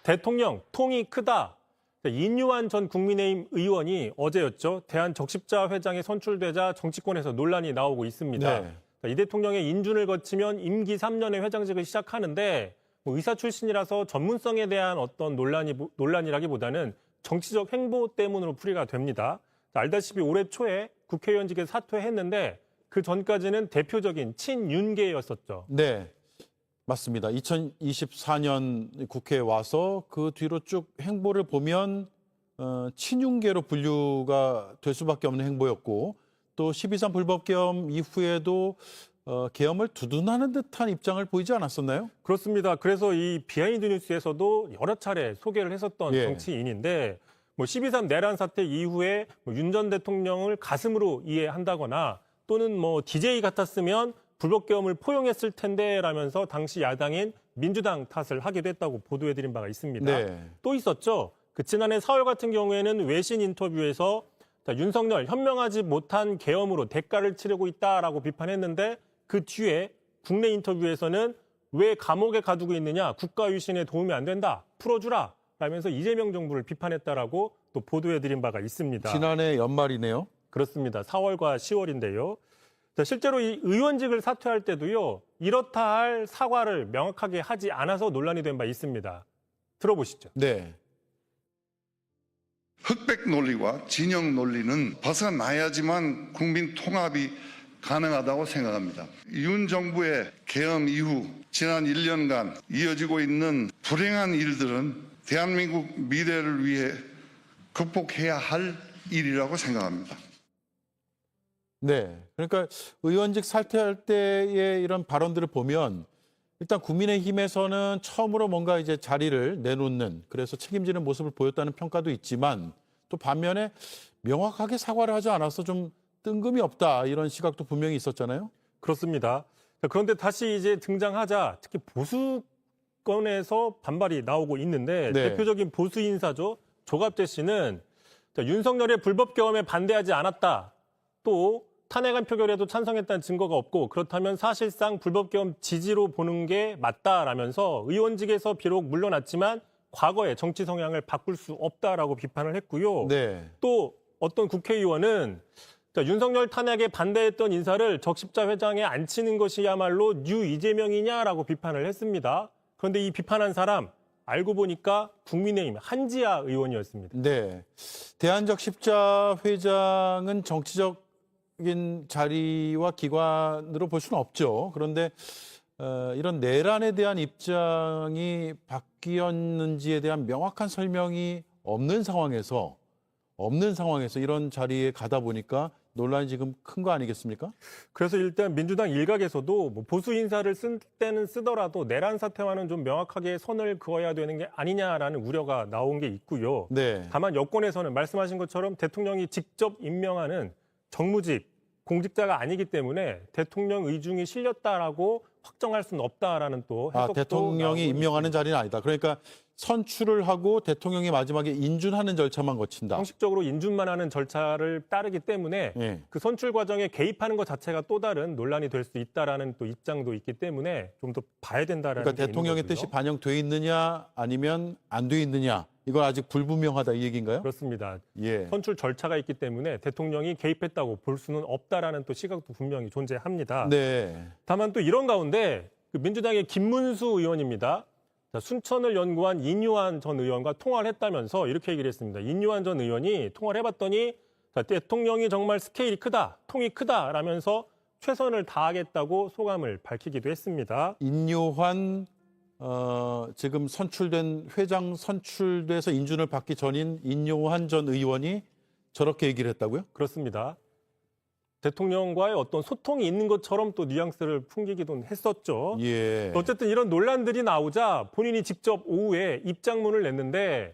대통령 통이 크다. 인유한 전 국민의힘 의원이 어제였죠. 대한적십자회장에 선출되자 정치권에서 논란이 나오고 있습니다. 네. 이 대통령의 인준을 거치면 임기 3년의 회장직을 시작하는데 의사 출신이라서 전문성에 대한 어떤 논란이라기보다는 정치적 행보 때문으로 풀이가 됩니다. 알다시피 올해 초에 국회의원직에 사퇴했는데 그 전까지는 대표적인 친윤계였었죠. 네, 맞습니다. 2024년 국회에 와서 그 뒤로 쭉 행보를 보면 친윤계로 분류가 될 수밖에 없는 행보였고 또 12.3 불법계엄 이후에도 계엄을 두둔하는 듯한 입장을 보이지 않았었나요? 그렇습니다. 그래서 이 비하인드 뉴스에서도 여러 차례 소개를 했었던 예. 정치인인데 12.3 내란 사태 이후에 윤 전 대통령을 가슴으로 이해한다거나 또는 DJ 같았으면 불법계엄을 포용했을 텐데 라면서 당시 야당인 민주당 탓을 하기도 했다고 보도해드린 바가 있습니다. 네. 또 있었죠. 지난해 4월 같은 경우에는 외신 인터뷰에서 윤석열 현명하지 못한 계엄으로 대가를 치르고 있다라고 비판했는데 그 뒤에 국내 인터뷰에서는 왜 감옥에 가두고 있느냐, 국가유신에 도움이 안 된다, 풀어주라 라면서 이재명 정부를 비판했다라고 또 보도해드린 바가 있습니다. 지난해 연말이네요. 그렇습니다. 4월과 10월인데요. 실제로 이 의원직을 사퇴할 때도요, 이렇다 할 사과를 명확하게 하지 않아서 논란이 된 바 있습니다. 들어보시죠. 네. 흑백 논리와 진영 논리는 벗어나야지만 국민 통합이 가능하다고 생각합니다. 윤 정부의 계엄 이후 지난 1년간 이어지고 있는 불행한 일들은 대한민국 미래를 위해 극복해야 할 일이라고 생각합니다. 네. 그러니까 의원직 사퇴할 때의 이런 발언들을 보면 일단 국민의힘에서는 처음으로 뭔가 이제 자리를 내놓는 그래서 책임지는 모습을 보였다는 평가도 있지만 또 반면에 명확하게 사과를 하지 않아서 좀 뜬금이 없다 이런 시각도 분명히 있었잖아요. 그렇습니다. 그런데 다시 이제 등장하자 특히 보수권에서 반발이 나오고 있는데 네. 대표적인 보수 인사죠. 조갑재 씨는 윤석열의 불법 계엄에 반대하지 않았다. 또 탄핵안 표결에도 찬성했다는 증거가 없고 그렇다면 사실상 불법 계엄 지지로 보는 게 맞다라면서 의원직에서 비록 물러났지만 과거의 정치 성향을 바꿀 수 없다라고 비판을 했고요. 네. 또 어떤 국회의원은 윤석열 탄핵에 반대했던 인사를 적십자회장에 앉히는 것이야말로 뉴 이재명이냐라고 비판을 했습니다. 그런데 이 비판한 사람 알고 보니까 국민의힘 한지아 의원이었습니다. 네. 대한적십자회장은 정치적인 자리와 기관으로 볼 수는 없죠. 그런데 이런 내란에 대한 입장이 바뀌었는지에 대한 명확한 설명이 없는 상황에서 이런 자리에 가다 보니까 논란이 지금 큰 거 아니겠습니까? 그래서 일단 민주당 일각에서도 보수 인사를 쓸 때는 쓰더라도 내란 사태와는 좀 명확하게 선을 그어야 되는 게 아니냐라는 우려가 나온 게 있고요. 네. 다만 여권에서는 말씀하신 것처럼 대통령이 직접 임명하는 정무직 공직자가 아니기 때문에 대통령 의중이 실렸다라고 확정할 수는 없다라는 또 해석도 대통령이 나오고 임명하는 있습니다. 자리는 아니다. 그러니까 선출을 하고 대통령이 마지막에 인준하는 절차만 거친다. 형식적으로 인준만 하는 절차를 따르기 때문에 예. 그 선출 과정에 개입하는 것 자체가 또 다른 논란이 될 수 있다라는 또 입장도 있기 때문에 좀 더 봐야 된다라는 그러니까 게 대통령의 있는 거고요. 뜻이 반영돼 있느냐 아니면 안 돼 있느냐 이건 아직 불분명하다 이 얘기인가요? 그렇습니다. 예. 선출 절차가 있기 때문에 대통령이 개입했다고 볼 수는 없다라는 또 시각도 분명히 존재합니다. 네. 다만 또 이런 가운데 민주당의 김문수 의원입니다. 순천을 연구한 인유한 전 의원과 통화를 했다면서 이렇게 얘기를 했습니다. 인유한 전 의원이 통화를 해봤더니 대통령이 정말 스케일이 크다, 통이 크다라면서 최선을 다하겠다고 소감을 밝히기도 했습니다. 인요환 지금 회장 선출돼서 인준을 받기 전인 인요환 전 의원이 저렇게 얘기를 했다고요? 그렇습니다. 대통령과의 어떤 소통이 있는 것처럼 또 뉘앙스를 풍기기도 했었죠. 예. 어쨌든 이런 논란들이 나오자 본인이 직접 오후에 입장문을 냈는데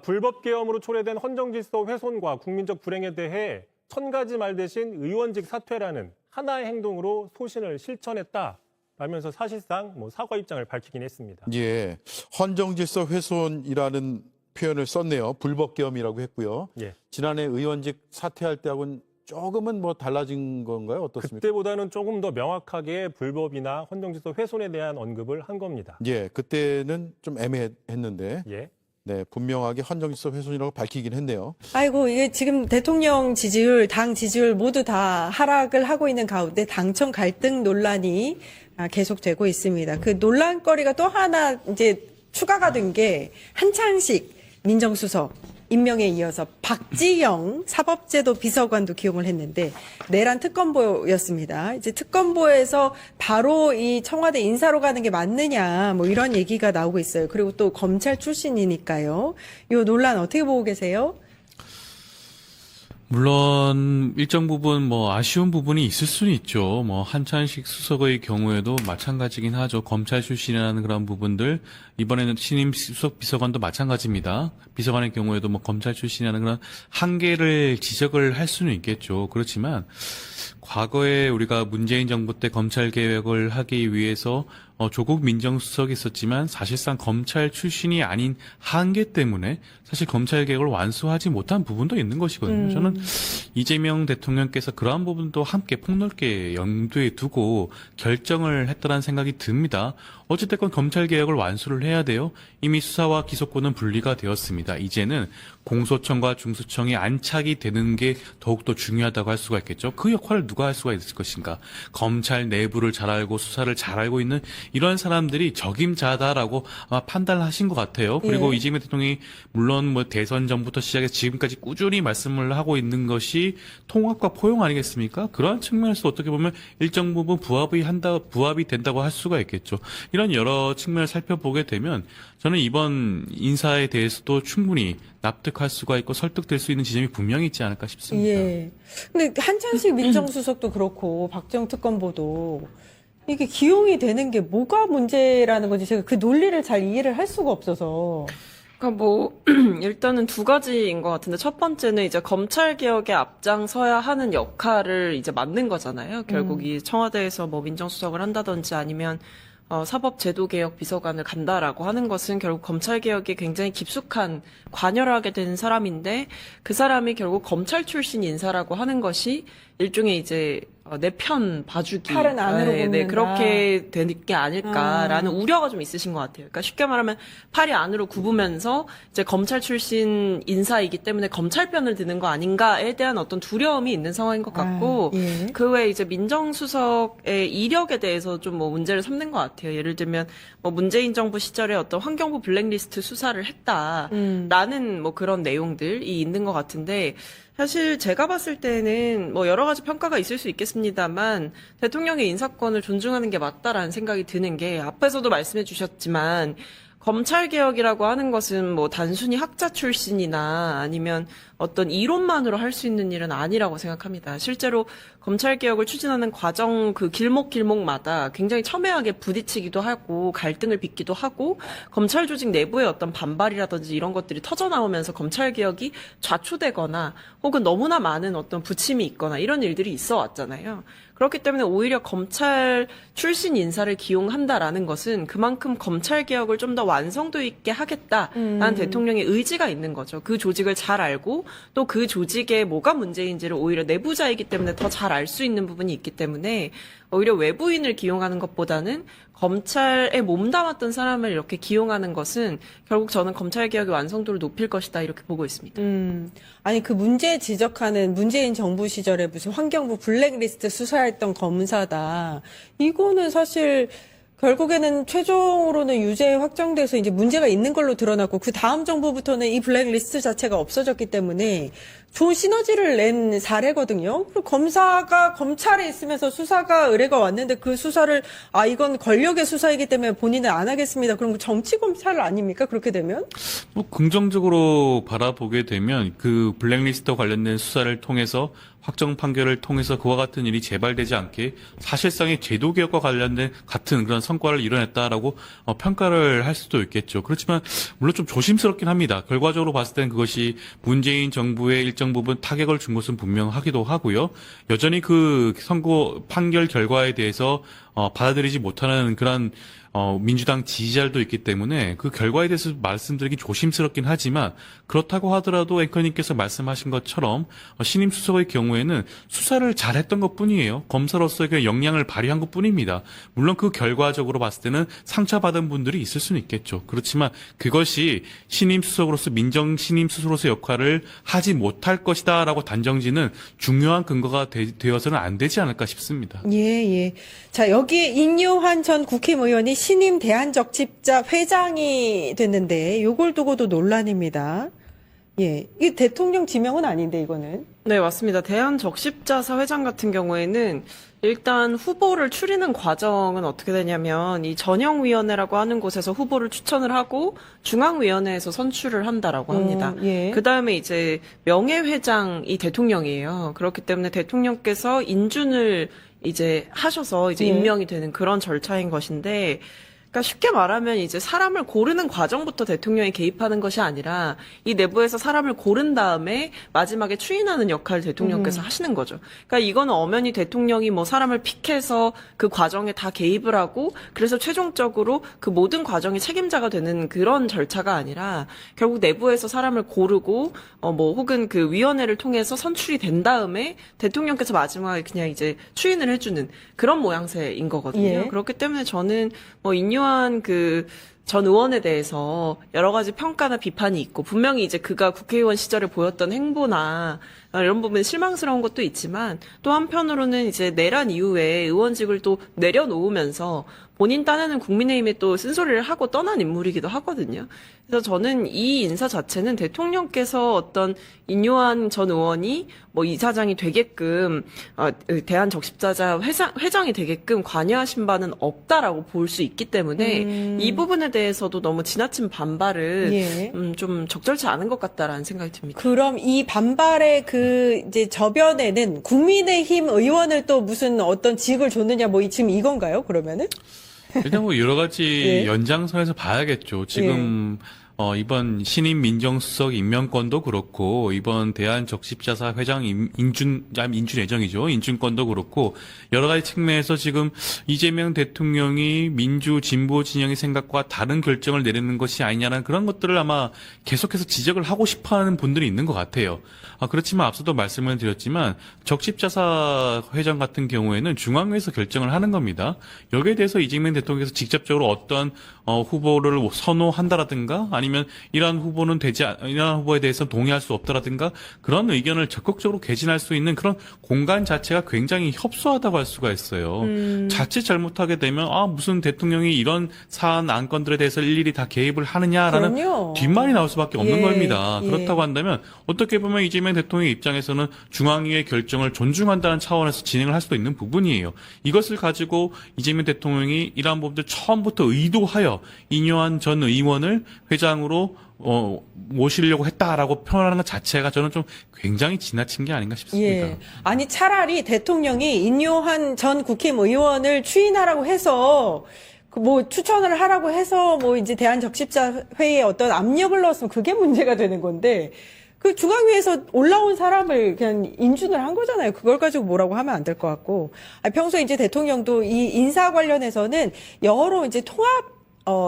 불법 계엄으로 초래된 헌정질서 훼손과 국민적 불행에 대해 1000가지 말 대신 의원직 사퇴라는 하나의 행동으로 소신을 실천했다라면서 사실상 사과 입장을 밝히긴 했습니다. 예. 헌정질서 훼손이라는 표현을 썼네요. 불법 계엄이라고 했고요. 예. 지난해 의원직 사퇴할 때하고는 조금은 뭐 달라진 건가요? 어떻습니까? 그때보다는 조금 더 명확하게 불법이나 헌정질서 훼손에 대한 언급을 한 겁니다. 예, 그때는 좀 애매했는데 예. 네, 분명하게 헌정질서 훼손이라고 밝히긴 했네요. 아이고, 이게 지금 대통령 지지율, 당 지지율 모두 다 하락을 하고 있는 가운데 당청 갈등 논란이 계속되고 있습니다. 그 논란거리가 또 하나 이제 추가가 된 게 한창식 민정수석 임명에 이어서 박지영 사법제도 비서관도 기용을 했는데 내란 특검보였습니다. 이제 특검보에서 바로 이 청와대 인사로 가는 게 맞느냐 뭐 이런 얘기가 나오고 있어요. 그리고 또 검찰 출신이니까요. 이 논란 어떻게 보고 계세요? 물론 일정 부분 뭐 아쉬운 부분이 있을 수는 있죠. 뭐 한찬식 수석의 경우에도 마찬가지긴 하죠. 검찰 출신이라는 그런 부분들 이번에는 신임 수석 비서관도 마찬가지입니다. 비서관의 경우에도 뭐 검찰 출신이라는 그런 한계를 지적을 할 수는 있겠죠. 그렇지만 과거에 우리가 문재인 정부 때 검찰 개혁을 하기 위해서 조국 민정수석이 있었지만 사실상 검찰 출신이 아닌 한계 때문에 사실 검찰 개혁을 완수하지 못한 부분도 있는 것이거든요. 저는 이재명 대통령께서 그러한 부분도 함께 폭넓게 염두에 두고 결정을 했다는 생각이 듭니다. 어찌됐건 검찰 개혁을 완수를 해야 돼요. 이미 수사와 기소권은 분리가 되었습니다. 이제는 공소청과 중수청이 안착이 되는 게 더욱더 중요하다고 할 수가 있겠죠. 그 역할을 누가 할 수가 있을 것인가. 검찰 내부를 잘 알고 수사를 잘 알고 있는 이런 사람들이 적임자다라고 아마 판단하신 것 같아요. 그리고 예. 이재명 대통령이 물론 뭐 대선 전부터 시작해서 지금까지 꾸준히 말씀을 하고 있는 것이 통합과 포용 아니겠습니까? 그러한 측면에서 어떻게 보면 일정 부분 부합이 된다고 할 수가 있겠죠. 이런 여러 측면을 살펴보게 되면 저는 이번 인사에 대해서도 충분히 납득할 수가 있고 설득될 수 있는 지점이 분명히 있지 않을까 싶습니다. 예. 근데 한창식 민정수석도 그렇고 박정 특검보도 이게 기용이 되는 게 뭐가 문제라는 건지 제가 그 논리를 잘 이해를 할 수가 없어서. 그러니까 뭐 일단은 두 가지인 것 같은데 첫 번째는 이제 검찰 개혁에 앞장서야 하는 역할을 이제 맡는 거잖아요. 결국 이 청와대에서 뭐 민정수석을 한다든지 아니면 사법제도개혁 비서관을 간다라고 하는 것은 결국 검찰개혁에 굉장히 깊숙한 관여를 하게 되는 사람인데 그 사람이 결국 검찰 출신 인사라고 하는 것이 일종의 이제 내 편 봐주기. 팔은 안으로 굽는다. 그렇게 되는 게 아닐까라는 우려가 좀 있으신 것 같아요. 그러니까 쉽게 말하면 팔이 안으로 굽으면서 이제 검찰 출신 인사이기 때문에 검찰 편을 드는 거 아닌가에 대한 어떤 두려움이 있는 상황인 것 같고 예. 그 외에 이제 민정수석의 이력에 대해서 좀 뭐 문제를 삼는 것 같아요. 예를 들면 뭐 문재인 정부 시절에 어떤 환경부 블랙리스트 수사를 했다라는 뭐 그런 내용들이 있는 것 같은데 사실 제가 봤을 때는 뭐 여러 가지 평가가 있을 수 있겠습니다만 대통령의 인사권을 존중하는 게 맞다라는 생각이 드는 게 앞에서도 말씀해 주셨지만 검찰개혁이라고 하는 것은 뭐 단순히 학자 출신이나 아니면 어떤 이론만으로 할 수 있는 일은 아니라고 생각합니다. 실제로 검찰개혁을 추진하는 과정 그 길목마다 굉장히 첨예하게 부딪히기도 하고 갈등을 빚기도 하고 검찰 조직 내부의 어떤 반발이라든지 이런 것들이 터져나오면서 검찰개혁이 좌초되거나 혹은 너무나 많은 어떤 부침이 있거나 이런 일들이 있어 왔잖아요. 그렇기 때문에 오히려 검찰 출신 인사를 기용한다라는 것은 그만큼 검찰개혁을 좀 더 완성도 있게 하겠다라는 대통령의 의지가 있는 거죠. 그 조직을 잘 알고 또 그 조직에 뭐가 문제인지를 오히려 내부자이기 때문에 더 잘 알 수 있는 부분이 있기 때문에 오히려 외부인을 기용하는 것보다는 검찰에 몸담았던 사람을 이렇게 기용하는 것은 결국 저는 검찰개혁의 완성도를 높일 것이다 이렇게 보고 있습니다. 아니 그 문제 지적하는 문재인 정부 시절에 무슨 환경부 블랙리스트 수사했던 검사다. 이거는 사실 결국에는 최종으로는 유죄 확정돼서 이제 문제가 있는 걸로 드러났고 그 다음 정부부터는 이 블랙리스트 자체가 없어졌기 때문에 좋은 시너지를 낸 사례거든요. 그리고 검사가 검찰에 있으면서 수사가 의뢰가 왔는데 그 수사를 이건 권력의 수사이기 때문에 본인은 안 하겠습니다. 그럼 정치 검찰 아닙니까? 그렇게 되면? 뭐 긍정적으로 바라보게 되면 그 블랙리스트와 관련된 수사를 통해서 확정 판결을 통해서 그와 같은 일이 재발되지 않게 사실상의 제도 개혁과 관련된 같은 그런 성과를 이뤄냈다라고 평가를 할 수도 있겠죠. 그렇지만 물론 좀 조심스럽긴 합니다. 결과적으로 봤을 땐 그것이 문재인 정부의 일정 부분 타격을 준 것은 분명하기도 하고요. 여전히 그 선고 판결 결과에 대해서 받아들이지 못하는 그런 민주당 지지자들도 있기 때문에 그 결과에 대해서 말씀드리기 조심스럽긴 하지만 그렇다고 하더라도 앵커님께서 말씀하신 것처럼 신임 수석의 경우에는 수사를 잘했던 것뿐이에요. 검사로서의 그 역량을 발휘한 것뿐입니다. 물론 그 결과적으로 봤을 때는 상처받은 분들이 있을 수는 있겠죠. 그렇지만 그것이 신임 수석으로서 민정 신임 수석으로서 역할을 하지 못할 것이다라고 단정지는 중요한 근거가 되어서는 안 되지 않을까 싶습니다. 예. 자, 여기에 인요한 전 국힘의원이 신임 대한적십자 회장이 됐는데 요걸 두고도 논란입니다. 예. 이 대통령 지명은 아닌데 이거는. 네, 맞습니다. 대한적십자사 회장 같은 경우에는 일단 후보를 추리는 과정은 어떻게 되냐면 이 전형위원회라고 하는 곳에서 후보를 추천을 하고 중앙위원회에서 선출을 한다라고 합니다. 예. 그 다음에 이제 명예회장이 대통령이에요. 그렇기 때문에 대통령께서 인준을 이제 하셔서 이제 예. 임명이 되는 그런 절차인 것인데, 그러니까 쉽게 말하면 이제 사람을 고르는 과정부터 대통령이 개입하는 것이 아니라 이 내부에서 사람을 고른 다음에 마지막에 추인하는 역할을 대통령께서 하시는 거죠. 그러니까 이거는 엄연히 대통령이 뭐 사람을 픽해서 그 과정에 다 개입을 하고 그래서 최종적으로 그 모든 과정의 책임자가 되는 그런 절차가 아니라 결국 내부에서 사람을 고르고 뭐 혹은 그 위원회를 통해서 선출이 된 다음에 대통령께서 마지막에 그냥 이제 추인을 해주는 그런 모양새인 거거든요. 예. 그렇기 때문에 저는 뭐 인요한 그 전 의원에 대해서 여러 가지 평가나 비판이 있고 분명히 이제 그가 국회의원 시절에 보였던 행보나 이런 부분에 실망스러운 것도 있지만 또 한편으로는 이제 내란 이후에 의원직을 또 내려놓으면서 본인 딴에는 국민의힘에 또 쓴소리를 하고 떠난 인물이기도 하거든요. 그래서 저는 이 인사 자체는 대통령께서 어떤 인요한 전 의원이 뭐 이사장이 되게끔 대한적십자사 회장이 되게끔 관여하신 바는 없다라고 볼 수 있기 때문에 이 부분에 대해서도 너무 지나친 반발은 예. 좀 적절치 않은 것 같다라는 생각이 듭니다. 그럼 이 반발의 그 이제 저변에는 국민의힘 의원을 또 무슨 어떤 직을 줬느냐 뭐 지금 이건가요? 그러면은? 일단 뭐 여러 가지 예. 연장선에서 봐야겠죠. 지금 이번 신임 민정수석 임명권도 그렇고 이번 대한적십자사 회장 인준 예정이죠. 인준권도 그렇고 여러 가지 측면에서 지금 이재명 대통령이 민주 진보 진영의 생각과 다른 결정을 내리는 것이 아니냐는 그런 것들을 아마 계속해서 지적을 하고 싶어하는 분들이 있는 것 같아요. 그렇지만 앞서도 말씀을 드렸지만 적십자사 회장 같은 경우에는 중앙위에서 결정을 하는 겁니다. 여기에 대해서 이재명 대통령께서 직접적으로 어떤 후보를 선호한다라든가 아니면 이러한 후보에 대해서 동의할 수 없다라든가 그런 의견을 적극적으로 개진할 수 있는 그런 공간 자체가 굉장히 협소하다고 할 수가 있어요. 자칫 잘못하게 되면 무슨 대통령이 이런 사안 안건들에 대해서 일일이 다 개입을 하느냐라는 그럼요. 뒷말이 나올 수밖에 없는 예, 겁니다. 예. 그렇다고 한다면 어떻게 보면 이재명 대통령의 입장에서는 중앙위의 결정을 존중한다는 차원에서 진행을 할 수도 있는 부분이에요. 이것을 가지고 이재명 대통령이 이러한 부분들 처음부터 의도하여 인요한 전 의원을 회장으로 모시려고 했다라고 표현하는 것 자체가 저는 좀 굉장히 지나친 게 아닌가 싶습니다. 예. 아니 차라리 대통령이 인요한 전 국힘 의원을 추인하라고 해서 뭐 추천을 하라고 해서 뭐 이제 대한적십자 회의에 어떤 압력을 넣었으면 그게 문제가 되는 건데 그 중앙위에서 올라온 사람을 그냥 인준을 한 거잖아요. 그걸 가지고 뭐라고 하면 안 될 것 같고. 평소에 이제 대통령도 이 인사 관련해서는 여러 이제 통합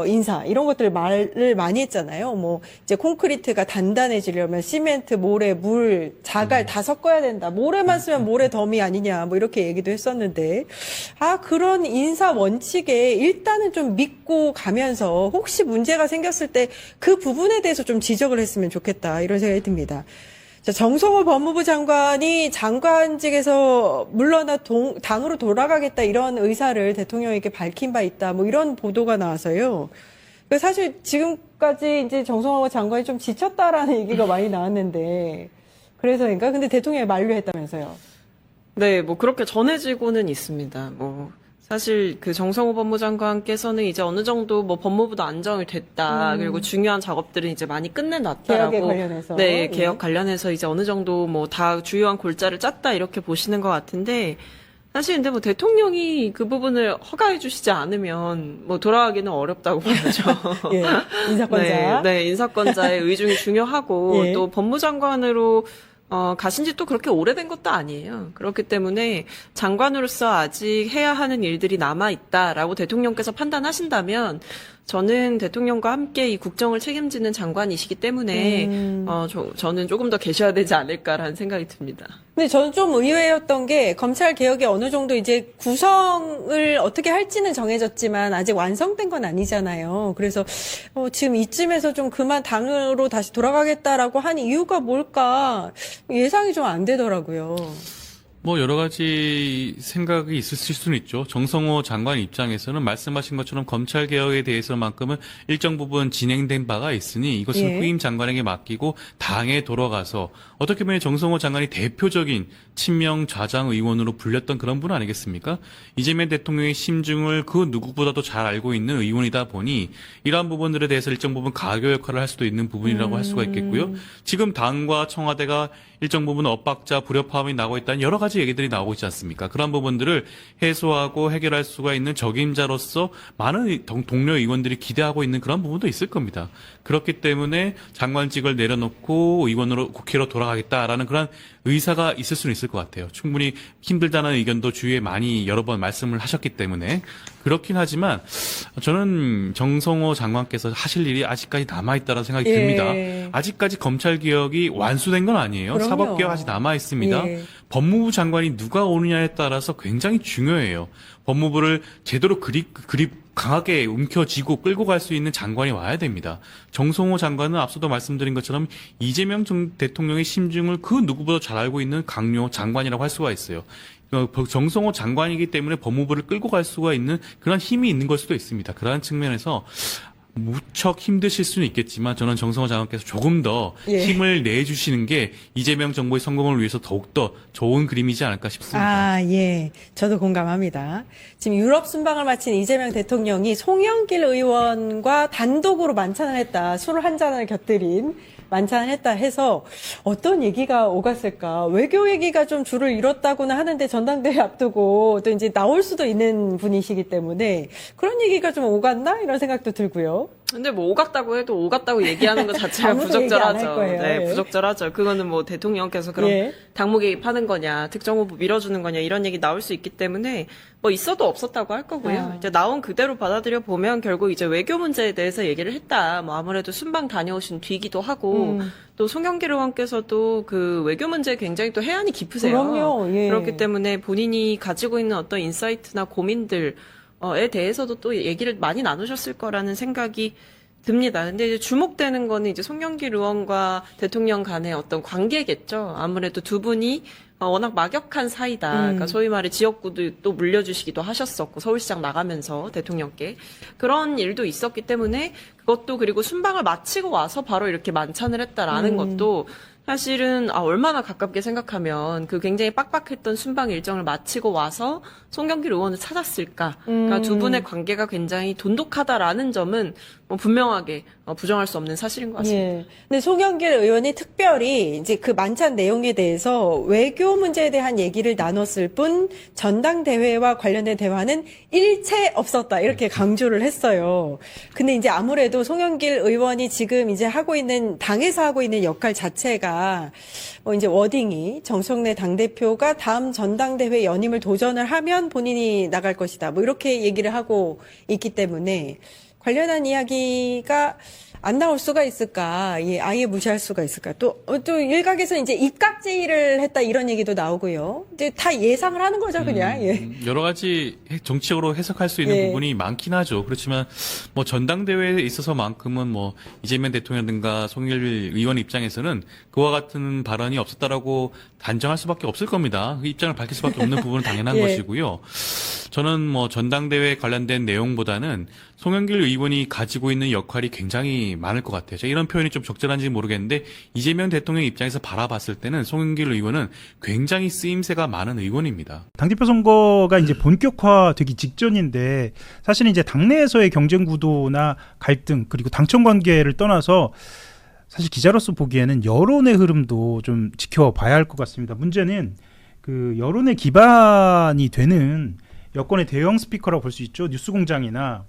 인사 이런 것들 말을 많이 했잖아요. 뭐 이제 콘크리트가 단단해지려면 시멘트, 모래, 물, 자갈 다 섞어야 된다. 모래만 쓰면 모래 덤이 아니냐. 뭐 이렇게 얘기도 했었는데 그런 인사 원칙에 일단은 좀 믿고 가면서 혹시 문제가 생겼을 때 그 부분에 대해서 좀 지적을 했으면 좋겠다. 이런 생각이 듭니다. 자, 정성호 법무부 장관이 장관직에서 물러나 당으로 돌아가겠다 이런 의사를 대통령에게 밝힌 바 있다. 뭐 이런 보도가 나와서요. 사실 지금까지 이제 정성호 장관이 좀 지쳤다라는 얘기가 많이 나왔는데 그래서인가? 근데 대통령이 만류했다면서요. 네, 뭐 그렇게 전해지고는 있습니다. 뭐 사실 그 정성호 법무장관께서는 이제 어느 정도 뭐 법무부도 안정이 됐다. 그리고 중요한 작업들은 이제 많이 끝내놨다라고. 개혁에 관련해서. 네, 개혁 예. 관련해서 이제 어느 정도 뭐 다 주요한 골자를 짰다 이렇게 보시는 것 같은데 사실 근데 뭐 대통령이 그 부분을 허가해 주시지 않으면 뭐 돌아가기는 어렵다고 봐야죠. 예, 인사권자. 네, 인사권자의 의중이 중요하고 예. 또 법무장관으로 가신 지 또 그렇게 오래된 것도 아니에요. 그렇기 때문에 장관으로서 아직 해야 하는 일들이 남아있다라고 대통령께서 판단하신다면 저는 대통령과 함께 이 국정을 책임지는 장관이시기 때문에 저는 조금 더 계셔야 되지 않을까라는 생각이 듭니다. 근데 저는 좀 의외였던 게 검찰 개혁이 어느 정도 이제 구성을 어떻게 할지는 정해졌지만 아직 완성된 건 아니잖아요. 그래서 지금 이쯤에서 좀 그만 당으로 다시 돌아가겠다라고 한 이유가 뭘까 예상이 좀 안 되더라고요. 뭐 여러 가지 생각이 있으실 수는 있죠. 정성호 장관 입장에서는 말씀하신 것처럼 검찰 개혁에 대해서만큼은 일정 부분 진행된 바가 있으니 이것은 예. 후임 장관에게 맡기고 당에 돌아가서 어떻게 보면 정성호 장관이 대표적인 친명 좌장 의원으로 불렸던 그런 분 아니겠습니까? 이재명 대통령의 심중을 그 누구보다도 잘 알고 있는 의원이다 보니 이러한 부분들에 대해서 일정 부분 가교 역할을 할 수도 있는 부분이라고 할 수가 있겠고요. 지금 당과 청와대가 일정 부분 엇박자, 불협화음이 나고 있다는 여러 가지 얘기들이 나오고 있지 않습니까? 그런 부분들을 해소하고 해결할 수가 있는 적임자로서 많은 동료 의원들이 기대하고 있는 그런 부분도 있을 겁니다. 그렇기 때문에 장관직을 내려놓고 의원으로 국회로 돌아가겠다라는 그런 의사가 있을 수는 있을 것 같아요. 충분히 힘들다는 의견도 주위에 많이 여러 번 말씀을 하셨기 때문에 그렇긴 하지만 저는 정성호 장관께서 하실 일이 아직까지 남아있다는 생각이 예. 듭니다. 아직까지 검찰 개혁이 완수된 건 아니에요. 그럼요. 사법 개혁 아직 남아 있습니다. 예. 법무부 장관이 누가 오느냐에 따라서 굉장히 중요해요. 법무부를 제대로 그립 강하게 움켜쥐고 끌고 갈 수 있는 장관이 와야 됩니다. 정성호 장관은 앞서도 말씀드린 것처럼 이재명 대통령의 심중을 그 누구보다 잘 알고 있는 강요 장관이라고 할 수가 있어요. 정성호 장관이기 때문에 법무부를 끌고 갈 수가 있는 그런 힘이 있는 걸 수도 있습니다. 그러한 측면에서 무척 힘드실 수는 있겠지만 저는 정성호 장관께서 조금 더 예. 힘을 내주시는 게 이재명 정부의 성공을 위해서 더욱더 좋은 그림이지 않을까 싶습니다. 아, 예. 저도 공감합니다. 지금 유럽 순방을 마친 이재명 대통령이 송영길 의원과 단독으로 만찬을 했다. 술 한 잔을 곁들인 만찬을 했다 해서 어떤 얘기가 오갔을까. 외교 얘기가 좀 줄을 잃었다고는 하는데 전당대회 앞두고 또 이제 나올 수도 있는 분이시기 때문에 그런 얘기가 좀 오갔나? 이런 생각도 들고요. 근데 뭐 오갔다고 해도 오갔다고 얘기하는 것 자체가 아무도 얘기 안할 부적절하죠. 거예요. 네, 예. 부적절하죠. 그거는 뭐 대통령께서 그럼 예. 당무 개입하는 거냐, 특정 후보 밀어주는 거냐 이런 얘기 나올 수 있기 때문에 뭐 있어도 없었다고 할 거고요. 이제 나온 그대로 받아들여 보면 결국 이제 외교 문제에 대해서 얘기를 했다. 뭐 아무래도 순방 다녀오신 뒤기도 하고 또 송영길 의원께서도 그 외교 문제에 굉장히 또 해안이 깊으세요. 그럼요. 예. 그렇기 때문에 본인이 가지고 있는 어떤 인사이트나 고민들 에 대해서도 또 얘기를 많이 나누셨을 거라는 생각이 듭니다. 근데 이제 주목되는 거는 이제 송영길 의원과 대통령 간의 어떤 관계겠죠. 아무래도 두 분이 워낙 막역한 사이다. 그러니까 소위 말해 지역구도 또 물려주시기도 하셨었고 서울시장 나가면서 대통령께 그런 일도 있었기 때문에 그것도 그리고 순방을 마치고 와서 바로 이렇게 만찬을 했다라는 것도 사실은 얼마나 가깝게 생각하면 그 굉장히 빡빡했던 순방 일정을 마치고 와서 송영길 의원을 찾았을까. 그러니까 두 분의 관계가 굉장히 돈독하다라는 점은 뭐 분명하게 부정할 수 없는 사실인 것 같습니다. 예. 근데 송영길 의원이 특별히 이제 그 만찬 내용에 대해서 외교 문제에 대한 얘기를 나눴을 뿐 전당대회와 관련된 대화는 일체 없었다. 이렇게 강조를 했어요. 근데 이제 아무래도 송영길 의원이 지금 이제 하고 있는 당에서 하고 있는 역할 자체가 뭐 이제 워딩이 정청래 당대표가 다음 전당대회 연임을 도전을 하면 본인이 나갈 것이다. 뭐 이렇게 얘기를 하고 있기 때문에 관련한 이야기가 안 나올 수가 있을까? 예, 아예 무시할 수가 있을까? 또 일각에서 이제 입각제의를 했다 이런 얘기도 나오고요. 이제 다 예상을 하는 거죠, 그냥. 예. 여러 가지 정치적으로 해석할 수 있는 예. 부분이 많긴 하죠. 그렇지만 뭐 전당대회에 있어서만큼은 뭐 이재명 대통령든가 송영길 의원 입장에서는 그와 같은 발언이 없었다라고 단정할 수밖에 없을 겁니다. 그 입장을 밝힐 수밖에 없는 부분은 당연한 예. 것이고요. 저는 뭐 전당대회 관련된 내용보다는 송영길 의원이 가지고 있는 역할이 굉장히 많을 것 같아요. 제가 이런 표현이 좀 적절한지 모르겠는데 이재명 대통령 입장에서 바라봤을 때는 송영길 의원은 굉장히 쓰임새가 많은 의원입니다. 당대표 선거가 이제 본격화되기 직전인데 사실은 이제 당내에서의 경쟁 구도나 갈등 그리고 당청 관계를 떠나서 사실 기자로서 보기에는 여론의 흐름도 좀 지켜봐야 할 것 같습니다. 문제는 그 여론의 기반이 되는 여권의 대형 스피커라고 볼 수 있죠. 뉴스공장이나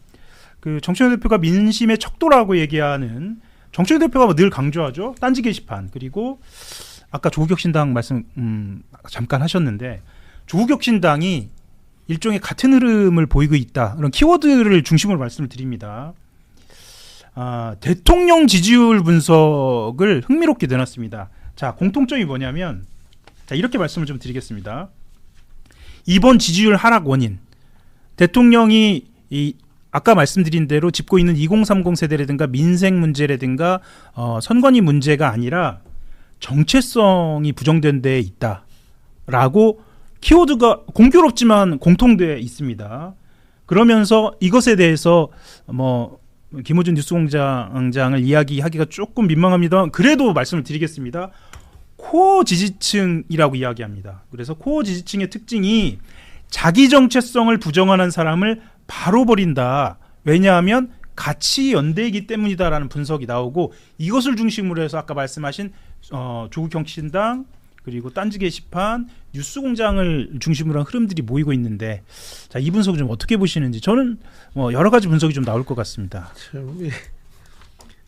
그 정청래 대표가 민심의 척도라고 얘기하는 정청래 대표가 늘 강조하죠. 딴지 게시판 그리고 아까 조국혁신당 말씀 잠깐 하셨는데 조국혁신당이 일종의 같은 흐름을 보이고 있다. 그런 키워드를 중심으로 말씀을 드립니다. 대통령 지지율 분석을 흥미롭게 내놨습니다. 자, 공통점이 뭐냐면 자, 이렇게 말씀을 좀 드리겠습니다. 이번 지지율 하락 원인 대통령이 아까 말씀드린 대로 짚고 있는 2030 세대라든가 민생 문제라든가 선관위 문제가 아니라 정체성이 부정된 데에 있다라고 키워드가 공교롭지만 공통되어 있습니다. 그러면서 이것에 대해서 김호준 뉴스공장장을 이야기하기가 조금 민망합니다. 그래도 말씀을 드리겠습니다. 코어 지지층이라고 이야기합니다. 그래서 코어 지지층의 특징이 자기 정체성을 부정하는 사람을 바로 버린다. 왜냐하면 가치 연대이기 때문이다라는 분석이 나오고 이것을 중심으로 해서 아까 말씀하신 조국혁신당 그리고 딴지 게시판, 뉴스공장을 중심으로 한 흐름들이 모이고 있는데 자, 이 분석을 좀 어떻게 보시는지 저는 여러 가지 분석이 좀 나올 것 같습니다.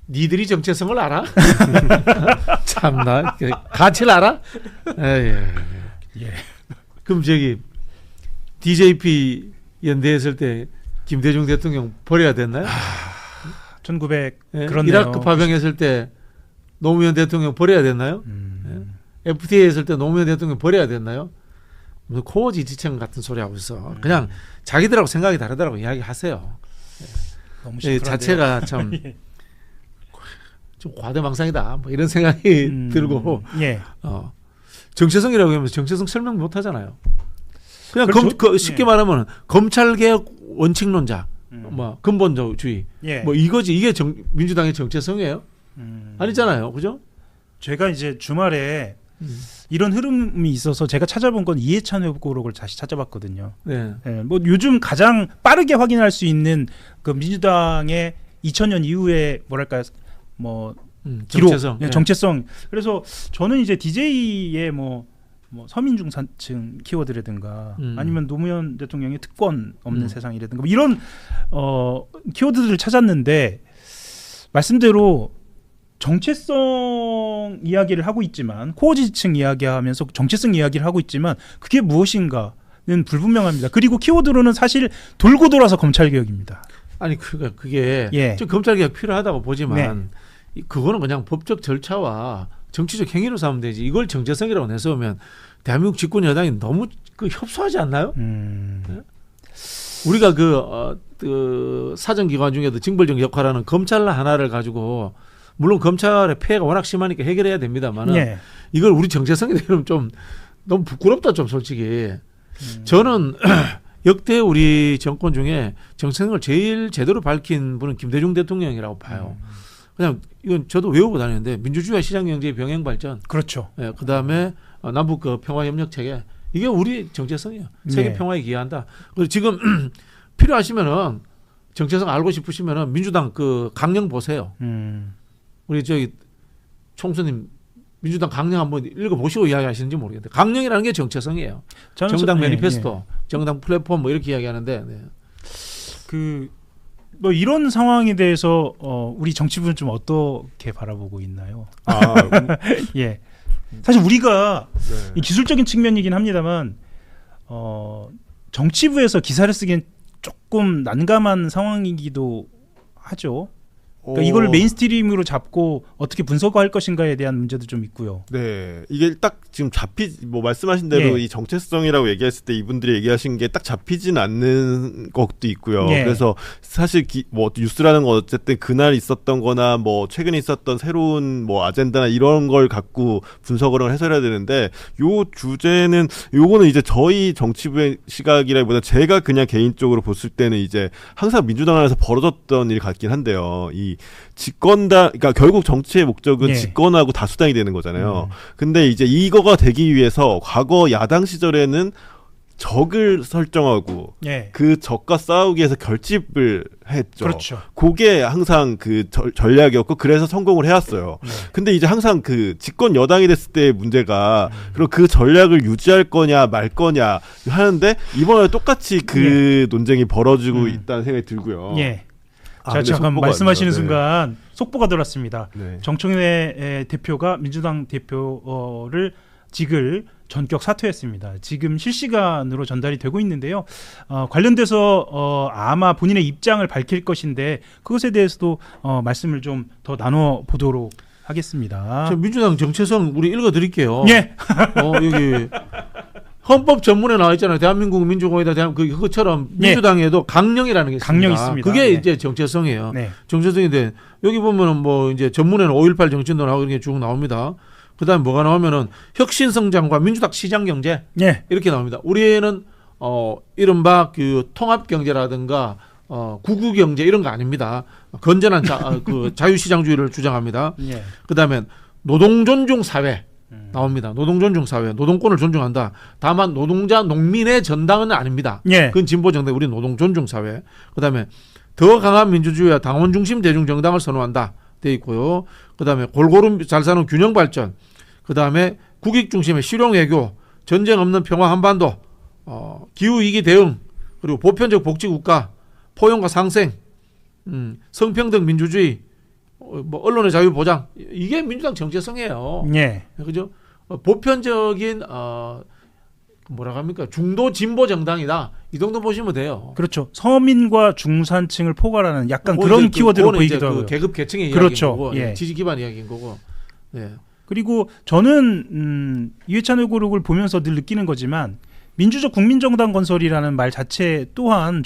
니들이 정체성을 알아? 참나 가치를 알아? 예. 그럼 저기 DJP 연대했을 때 김대중 대통령 버려야 됐나요? 1900 예? 그렇네요. 이라크 파병했을 때 노무현 대통령 버려야 됐나요? 예? FTA 했을 때 노무현 대통령 버려야 됐나요? 무슨 코어 지지층 같은 소리 하고 있어. 그냥 자기들하고 생각이 다르다고 이야기하세요. 너무 예, 심플한데요. 자체가 참 좀 과대망상이다. 뭐 이런 생각이 들고 예. 정체성이라고 하면 정체성 설명 못 하잖아요. 그냥 그렇죠? 쉽게 예. 말하면 검찰개혁 원칙론자, 근본주의, 예. 이거지. 이게 민주당의 정체성이에요? 아니잖아요, 그죠? 제가 이제 주말에 이런 흐름이 있어서 제가 찾아본 건 이해찬 회고록을 다시 찾아봤거든요. 네. 예, 요즘 가장 빠르게 확인할 수 있는 그 민주당의 2000년 이후에 뭐랄까 기록, 정체성. 예, 정체성. 그래서 저는 이제 DJ의 서민중산층 키워드라든가 아니면 노무현 대통령의 특권 없는 세상이라든가 이런 키워드들을 찾았는데 말씀대로 정체성 이야기를 하고 있지만 코어 지지층 이야기하면서 정체성 이야기를 하고 있지만 그게 무엇인가는 불분명합니다. 그리고 키워드로는 사실 돌고 돌아서 검찰개혁입니다. 아니 그게 예. 좀 검찰개혁 필요하다고 보지만 네. 그거는 그냥 법적 절차와 정치적 행위로 삼으면 되지. 이걸 정체성이라고 내세우면 대한민국 집권 여당이 너무 협소하지 않나요? 우리가 그 사정기관 중에도 징벌적 역할하는 검찰 하나를 가지고 물론 검찰의 폐해가 워낙 심하니까 해결해야 됩니다만 예. 이걸 우리 정체성이 되면 좀 너무 부끄럽다 좀 솔직히. 저는 역대 우리 정권 중에 정체성을 제일 제대로 밝힌 분은 김대중 대통령이라고 봐요. 그냥 이건 저도 외우고 다니는데 민주주의와 시장경제의 병행 발전. 그렇죠. 예, 그다음에 남북 평화협력 체계 이게 우리 정체성이에요. 세계 네. 평화에 기여한다. 그리고 지금 필요하시면은 정체성 알고 싶으시면은 민주당 그 강령 보세요. 우리 저기 총수님 민주당 강령 한번 읽어보시고 이야기하시는지 모르겠는데 강령이라는 게 정체성이에요. 정당 매니페스토, 정당 플랫폼 이렇게 이야기하는데 이런 상황에 대해서 우리 정치부는 좀 어떻게 바라보고 있나요? 예. 사실 우리가 이 기술적인 측면이긴 합니다만 정치부에서 기사를 쓰기엔 조금 난감한 상황이기도 하죠. 그러니까 이걸 메인스트림으로 잡고 어떻게 분석할 것인가에 대한 문제도 좀 있고요. 네, 이게 딱 지금 말씀하신 대로 예. 이 정체성이라고 얘기했을 때 이분들이 얘기하신 게 딱 잡히진 않는 것도 있고요. 예. 그래서 사실 뉴스라는 건 어쨌든 그날 있었던거나 최근에 있었던 새로운 아젠다나 이런 걸 갖고 분석을 해설해야 되는데 요 주제는 요거는 이제 저희 정치부의 시각이라기보다 제가 그냥 개인적으로 봤을 때는 이제 항상 민주당 안에서 벌어졌던 일 같긴 한데요. 이 집권당, 그러니까 결국 정치의 목적은 예. 집권하고 다수당이 되는 거잖아요. 근데 이제 이거가 되기 위해서 과거 야당 시절에는 적을 설정하고 예. 그 적과 싸우기 위해서 결집을 했죠. 그렇죠. 그게 항상 그 전략이었고 그래서 성공을 해왔어요. 근데 이제 항상 그 집권 여당이 됐을 때의 문제가 그럼 그 전략을 유지할 거냐 말 거냐 하는데 이번에 똑같이 그 논쟁이 벌어지고 있다는 생각이 들고요. 예. 자, 근데 잠깐 속보가 말씀하시는 아니라, 네. 순간 속보가 들었습니다. 네. 정청래 대표가 민주당 대표를 직을 전격 사퇴했습니다. 지금 실시간으로 전달이 되고 있는데요. 관련돼서 아마 본인의 입장을 밝힐 것인데 그것에 대해서도 말씀을 좀 더 나눠 보도록 하겠습니다. 저 민주당 정체성 우리 읽어드릴게요. 예. 여기 헌법 전문에 나와 있잖아요. 대한민국 민주공화이다. 그것처럼 예. 민주당에도 강령이라는 게 있습니다. 강령이 있습니다. 그게 네. 이제 정체성이에요. 네. 정체성인데 여기 보면은 뭐 이제 전문에는 5.18 정치인도하고 이렇게 쭉 나옵니다. 그다음에 뭐가 나오면은 혁신 성장과 민주당 시장 경제 예. 이렇게 나옵니다. 우리는 이른바 그 통합 경제라든가 구구 경제 이런 거 아닙니다. 건전한 자유시장주의를 주장합니다. 예. 그다음에 노동 존중 사회 나옵니다. 노동 존중 사회, 노동권을 존중한다. 다만 노동자 농민의 전당은 아닙니다. 예. 그건 진보 정당, 우리 노동 존중 사회. 그다음에 더 강한 민주주의와 당원 중심 대중 정당을 선호한다. 돼 있고요. 그다음에 골고루 잘 사는 균형 발전. 그다음에 국익 중심의 실용 외교, 전쟁 없는 평화 한반도, 기후 위기 대응, 그리고 보편적 복지 국가, 포용과 상생, 성평등 민주주의, 뭐 언론의 자유 보장. 이게 민주당 정체성이에요. 예. 그죠? 보편적인 뭐라 합니까? 중도 진보 정당이다. 이 정도 보시면 돼요. 그렇죠. 서민과 중산층을 포괄하는 약간 뭐 그런 이제 키워드로 그거는 이제 보이기도 하고요. 계급 계층의 그렇죠. 이야기인 거고, 예. 지지 기반 이야기인 거고. 네. 그리고 저는 이회찬 의고록을 보면서 늘 느끼는 거지만 민주적 국민정당 건설이라는 말 자체 또한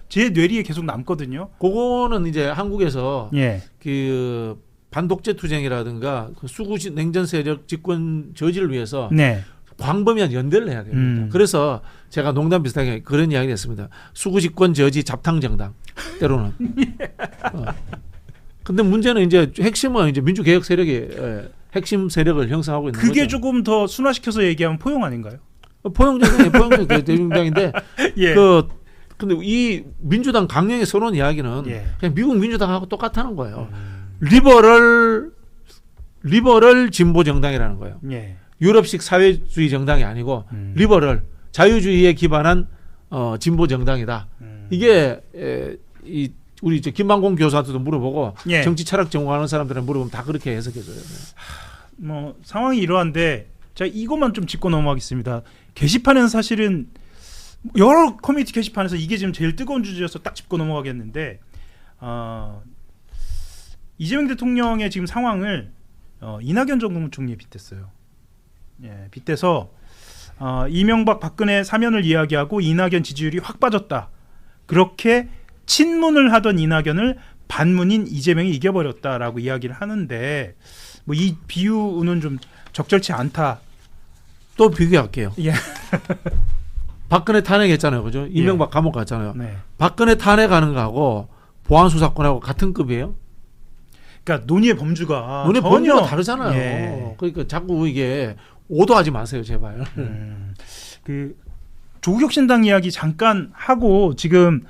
제 뇌리에 계속 남거든요. 그거는 이제 한국에서 예. 그 반독재 투쟁이라든가 그 수구 냉전 세력 집권 저지를 위해서 네. 광범위한 연대를 해야 됩니다. 그래서 제가 농담 비슷하게 그런 이야기를 했습니다. 수구 집권 저지 잡탕 정당 때로는. 근데 문제는 이제 핵심은 이제 민주개혁 세력이 핵심 세력을 형성하고 있는 그게 거죠. 조금 더 순화시켜서 얘기하면 포용 아닌가요? 포용적 대중당인데 예. 근데 이 민주당 강령의 선언 이야기는 예. 그냥 미국 민주당하고 똑같다는 거예요. 리버럴 진보 정당이라는 거예요. 예. 유럽식 사회주의 정당이 아니고 리버럴 자유주의에 기반한 진보 정당이다. 이게 우리 이제 김만공 교수한테도 물어보고 예. 정치 철학 전공하는 사람들은 물어보면 다 그렇게 해석해줘요. 뭐 상황이 이러한데 자 이것만 좀 짚고 넘어가겠습니다. 게시판에는 사실은 여러 커뮤니티 게시판에서 이게 지금 제일 뜨거운 주제여서 딱 짚고 넘어가겠는데 이재명 대통령의 지금 상황을 이낙연 전 국무총리에 빗댔어요. 예, 빗대서 이명박 박근혜 사면을 이야기하고 이낙연 지지율이 확 빠졌다. 그렇게 친문을 하던 이낙연을 반문인 이재명이 이겨버렸다라고 이야기를 하는데 뭐 이 비유는 좀 적절치 않다. 또 비교할게요. 예. 박근혜 탄핵했잖아요, 그죠? 이명박 감옥 갔잖아요. 네. 박근혜 탄핵하는 거하고 보안 수사권하고 같은 급이에요? 그러니까 논의의 범주가 논의 전혀 범위가 다르잖아요. 예. 그러니까 자꾸 이게 오도하지 마세요, 제발. 그 조국혁신당 이야기 잠깐 하고 지금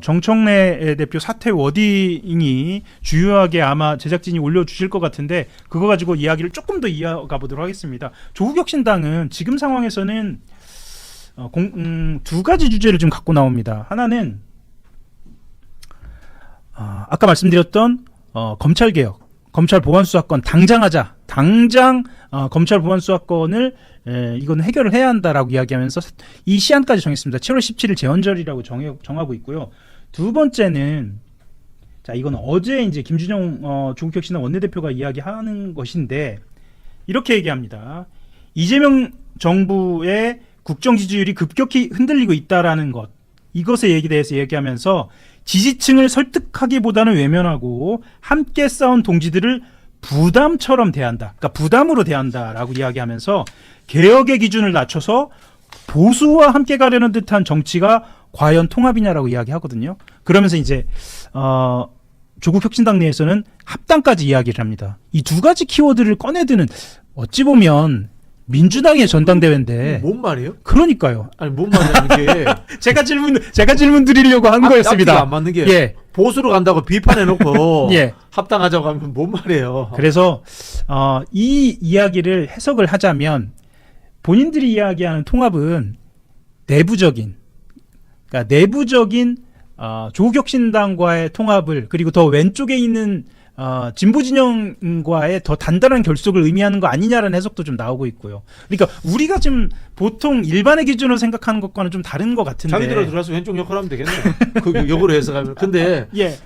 정청래 대표 사퇴 워딩이 주요하게 아마 제작진이 올려주실 것 같은데 그거 가지고 이야기를 조금 더 이어가 보도록 하겠습니다. 조국혁신당은 지금 상황에서는 두 가지 주제를 좀 갖고 나옵니다. 하나는 아까 말씀드렸던 검찰개혁, 검찰 보안수사권 당장 하자. 당장 검찰 보안수사권을 이건 해결을 해야 한다라고 이야기하면서 이 시한까지 정했습니다. 7월 17일 재헌절이라고 정하고 있고요. 두 번째는 자 이건 어제 이제 김준영 조국혁신당 원내대표가 이야기하는 것인데 이렇게 얘기합니다. 이재명 정부의 국정 지지율이 급격히 흔들리고 있다라는 것. 이것에 대해서 얘기하면서 지지층을 설득하기보다는 외면하고 함께 싸운 동지들을 부담처럼 대한다. 그러니까 부담으로 대한다라고 이야기하면서 개혁의 기준을 낮춰서 보수와 함께 가려는 듯한 정치가 과연 통합이냐라고 이야기하거든요. 그러면서 이제 조국 혁신당 내에서는 합당까지 이야기를 합니다. 이 두 가지 키워드를 꺼내드는 어찌 보면 민주당의 전당대회인데 뭔 말이에요? 그러니까요. 아니 뭔 말이냐는 게 제가 질문 드리려고 한 거였습니다. 앞뒤가 안 맞는 게 예. 보수로 간다고 비판해놓고 예. 합당하자고 하면 뭔 말이에요? 그래서 이 이야기를 해석을 하자면 본인들이 이야기하는 통합은 내부적인 조국혁신당과의 통합을 그리고 더 왼쪽에 있는 진보 진영과의 더 단단한 결속을 의미하는 거 아니냐라는 해석도 좀 나오고 있고요. 그러니까 우리가 지금 보통 일반의 기준으로 생각하는 것과는 좀 다른 것 같은데. 자기들로 들어가서 왼쪽 역할을 하면 되겠네. 그 역으로 해석하면. 근데 예.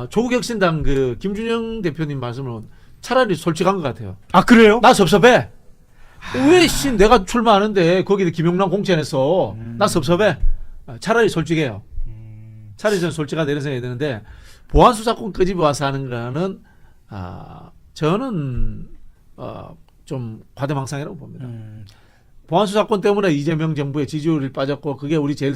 조국혁신당 그 김준영 대표님 말씀은 차라리 솔직한 것 같아요. 아 그래요? 나 섭섭해. 왜 내가 출마하는데 거기에 김용남 공천해서 나 섭섭해. 차라리 솔직해요. 차라리 저는 솔직하다 이런 생각이 드는데 보안 수사권 끄집어 와서 하는 거는 저는 좀 과대망상이라고 봅니다. 보안 수사권 때문에 이재명 정부의 지지율이 빠졌고 그게 우리 제일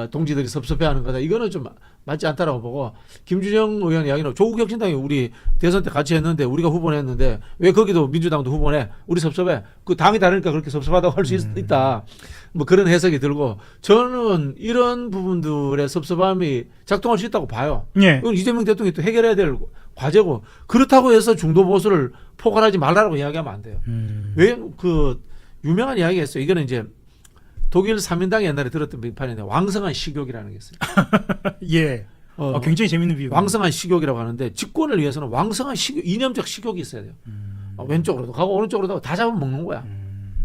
동지들이 섭섭해하는 거다. 이거는 좀 맞지 않다라고 보고 김준영 의원 이야기는 조국혁신당이 우리 대선 때 같이 했는데 우리가 후보를 했는데 왜 거기도 민주당도 후보를 해? 우리 섭섭해. 그 당이 다르니까 그렇게 섭섭하다고 할 수 있다. 뭐 그런 해석이 들고 저는 이런 부분들의 섭섭함이 작동할 수 있다고 봐요. 예. 이건 이재명 대통령이 또 해결해야 될 과제고 그렇다고 해서 중도 보수를 포괄하지 말라고 이야기하면 안 돼요. 왜 그 유명한 이야기가 있어요. 이거는 이제 독일 3인당이 옛날에 들었던 비판인데 왕성한 식욕이라는 게 있어요. 예. 굉장히 재밌는 비유. 왕성한 식욕이라고 하는데 집권을 위해서는 왕성한 식욕, 이념적 식욕이 있어야 돼요. 왼쪽으로도 가고 오른쪽으로도 가고 다 잡아먹는 거야.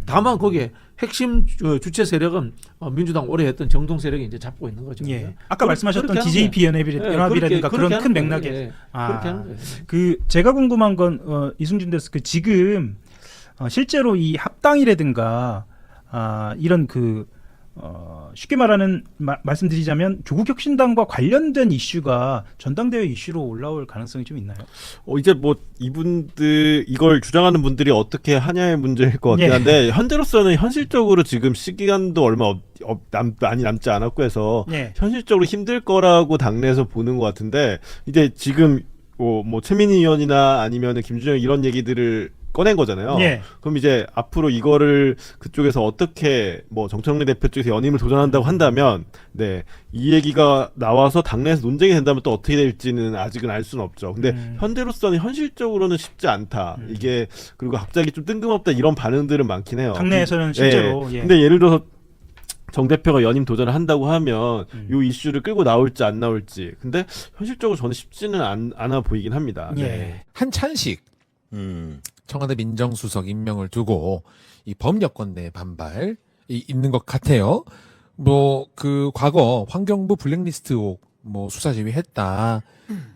다만 거기에 핵심 주체 세력은 민주당 오래 했던 정동 세력이 이제 잡고 있는 거죠. 예. 아까 말씀하셨던 DJP 연합이라든가 그런 큰 맥락에. 그렇게 하는 거예요. 그 제가 궁금한 건 이승준 데스크 지금 실제로 이 합당이라든가 이런 쉽게 말하는 말씀드리자면 조국혁신당과 관련된 이슈가 전당대회 이슈로 올라올 가능성이 좀 있나요? 이제 뭐 이분들 이걸 주장하는 분들이 어떻게 하냐의 문제일 것 같긴 한데 현재로서는 현실적으로 지금 시기간도 얼마 많이 남지 않았고 해서 현실적으로 힘들 거라고 당내에서 보는 것 같은데 이제 지금 뭐 최민희 의원이나 아니면 김준영 이런 얘기들을 꺼낸 거잖아요. 그럼 이제 앞으로 이거를 그쪽에서 어떻게 뭐 정청래 대표 쪽에서 연임을 도전한다고 한다면 이 얘기가 나와서 당내에서 논쟁이 된다면 또 어떻게 될지는 아직은 알 수는 없죠. 근데 현재로서는 현실적으로는 쉽지 않다. 이게 그리고 갑자기 좀 뜬금없다 이런 반응들은 많긴 해요. 당내에서는 실제로. 근데 예를 들어서 정 대표가 연임 도전을 한다고 하면 이 이슈를 끌고 나올지 안 나올지. 근데 현실적으로 저는 쉽지는 않아 보이긴 합니다. 한찬식 청와대 민정수석 임명을 두고 이 범여권 내 반발이 있는 것 같아요. 뭐 그 과거 환경부 블랙리스트 의혹 뭐 수사 지휘했다.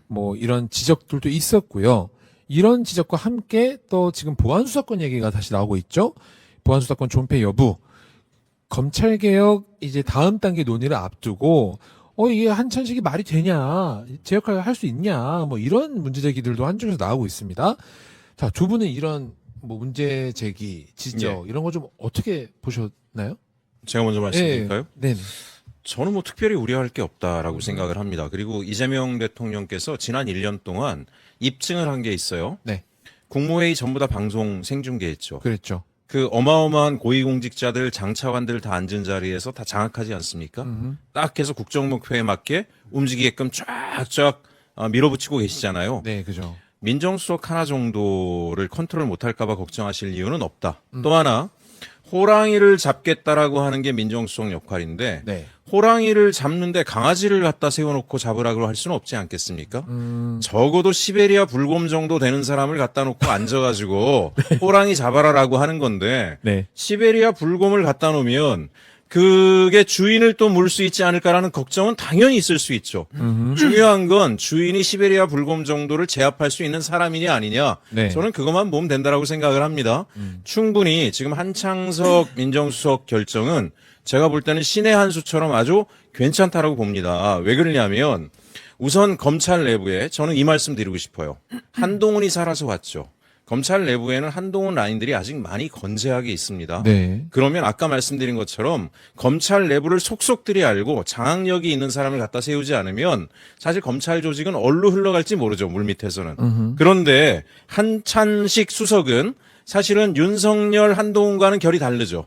뭐 이런 지적들도 있었고요. 이런 지적과 함께 또 지금 보안수사권 얘기가 다시 나오고 있죠. 보안수사권 존폐 여부. 검찰개혁 이제 다음 단계 논의를 앞두고 이게 한찬식이 말이 되냐, 제 역할을 할 수 있냐, 뭐 이런 문제 제기들도 한쪽에서 나오고 있습니다. 자, 두 분은 이런 뭐 문제 제기, 지적 이런 거 좀 어떻게 보셨나요? 제가 먼저 말씀드릴까요? 네. 저는 뭐 특별히 우려할 게 없다라고 생각을 합니다. 그리고 이재명 대통령께서 지난 1년 동안 입증을 한 게 있어요. 네. 국무회의 전부 다 방송 생중계했죠. 그랬죠. 그 어마어마한 고위공직자들, 장차관들 다 앉은 자리에서 다 장악하지 않습니까? 딱 해서 국정목표에 맞게 움직이게끔 쫙쫙 밀어붙이고 계시잖아요. 네, 그죠. 민정수석 하나 정도를 컨트롤 못할까 봐 걱정하실 이유는 없다. 또 하나, 호랑이를 잡겠다라고 하는 게 민정수석 역할인데 호랑이를 잡는데 강아지를 갖다 세워놓고 잡으라고 할 수는 없지 않겠습니까? 적어도 시베리아 불곰 정도 되는 사람을 갖다 놓고 앉아가지고 호랑이 잡아라라고 하는 건데 시베리아 불곰을 갖다 놓으면 그게 주인을 또 물 수 있지 않을까라는 걱정은 당연히 있을 수 있죠. 중요한 건 주인이 시베리아 불곰 정도를 제압할 수 있는 사람이냐 아니냐. 저는 그것만 보면 된다라고 생각을 합니다. 충분히 지금 한창석 민정수석 결정은 제가 볼 때는 신의 한 수처럼 아주 괜찮다라고 봅니다. 왜 그러냐면 우선 검찰 내부에 저는 이 말씀 드리고 싶어요. 한동훈이 살아서 왔죠. 검찰 내부에는 한동훈 라인들이 아직 많이 건재하게 있습니다. 그러면 아까 말씀드린 것처럼 검찰 내부를 속속들이 알고 장악력이 있는 사람을 갖다 세우지 않으면 사실 검찰 조직은 어디로 흘러갈지 모르죠. 물밑에서는. 그런데 한찬식 수석은 사실은 윤석열, 한동훈과는 결이 다르죠.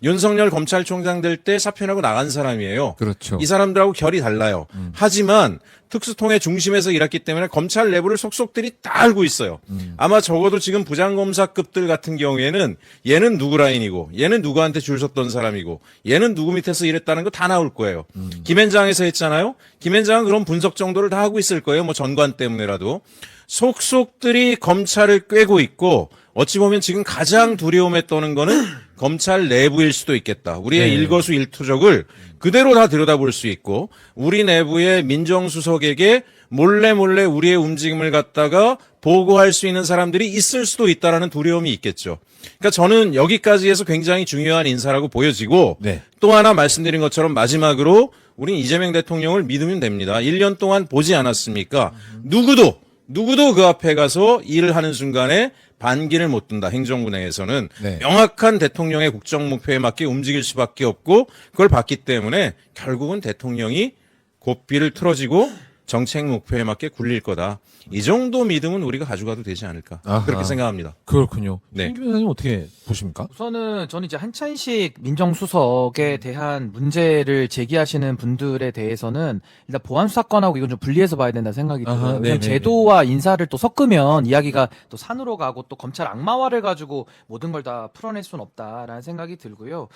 윤석열 검찰총장 될 때 사표내고 나간 사람이에요. 그렇죠. 이 사람들하고 결이 달라요. 하지만 특수통의 중심에서 일했기 때문에 검찰 내부를 속속들이 다 알고 있어요. 아마 적어도 지금 부장검사급들 같은 경우에는 얘는 누구 라인이고 얘는 누구한테 줄 섰던 사람이고 얘는 누구 밑에서 일했다는 거 다 나올 거예요. 김앤장에서 했잖아요. 김앤장은 그런 분석 정도를 다 하고 있을 거예요. 뭐 전관 때문에라도. 속속들이 검찰을 꿰고 있고 어찌 보면 지금 가장 두려움에 떠는 거는 검찰 내부일 수도 있겠다. 우리의 네. 일거수일투족을 그대로 다 들여다볼 수 있고 우리 내부의 민정수석에게 몰래 우리의 움직임을 갖다가 보고할 수 있는 사람들이 있을 수도 있다라는 두려움이 있겠죠. 그러니까 저는 여기까지 해서 굉장히 중요한 인사라고 보여지고 네. 또 하나 말씀드린 것처럼 마지막으로 우린 이재명 대통령을 믿으면 됩니다. 1년 동안 보지 않았습니까? 누구도 그 앞에 가서 일을 하는 순간에 반기를 못 든다. 행정부 내에서는 네. 명확한 대통령의 국정 목표에 맞게 움직일 수밖에 없고 그걸 봤기 때문에 결국은 대통령이 고삐를 틀어지고 정책 목표에 맞게 굴릴 거다. 이 정도 믿음은 우리가 가져가도 되지 않을까. 아하. 그렇게 생각합니다. 그렇군요. 네. 신규 변호사님 어떻게 보십니까? 우선은 저는 이제 한찬식 민정수석에 대한 문제를 제기하시는 분들에 대해서는 일단 보안수사권하고 이건 좀 분리해서 봐야 된다 생각이 들어요. 아하, 왜냐면 네네네. 제도와 인사를 또 섞으면 이야기가 또 산으로 가고 또 검찰 악마화를 가지고 모든 걸 다 풀어낼 수는 없다라는 생각이 들고요.